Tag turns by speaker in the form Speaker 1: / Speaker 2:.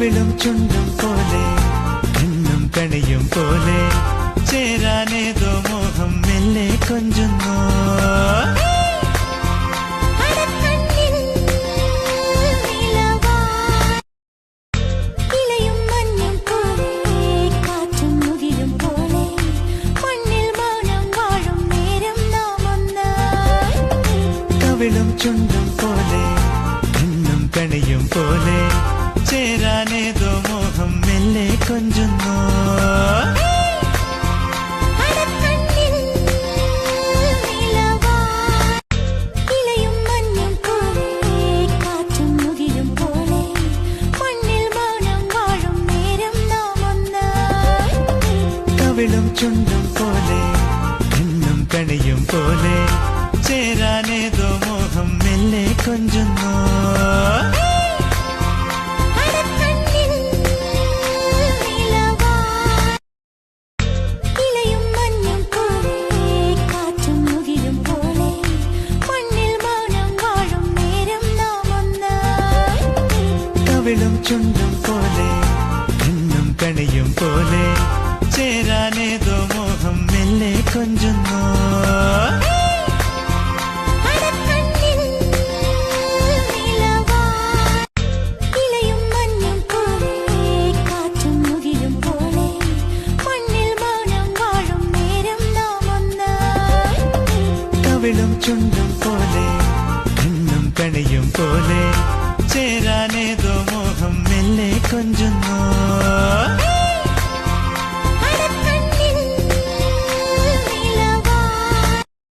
Speaker 1: കവിളും ചുണ്ടും പോലെ എന്നും കണിയും പോലെ ചേരാനേതോ മോഹം മെല്ലെ കൊഞ്ചുന്നു. കവിളും ചുണ്ടും പോലെ എന്നും കണിയും പോലെ ചേരാനേതോ മോഹം മെല്ലെ കൊഞ്ചുന്നു. കവിളും ചുണ്ടും പോലെ എന്നും കണിയും പോലെ ചേരാനേതോ മോഹം മെല്ലെ കൊഞ്ചുന്നു. കവിളും ചുണ്ടും പോലെ എന്നും കണിയും പോലെ ചേരാനേതോ മോഹം മെല്ലെ കൊഞ്ചുന്നു. കവിളും ചുണ്ടും പോലെ എന്നും കണിയും പോലെ ചേരാനേതോ മോഹം മെല്ലെ കൊഞ്ചുന്നു.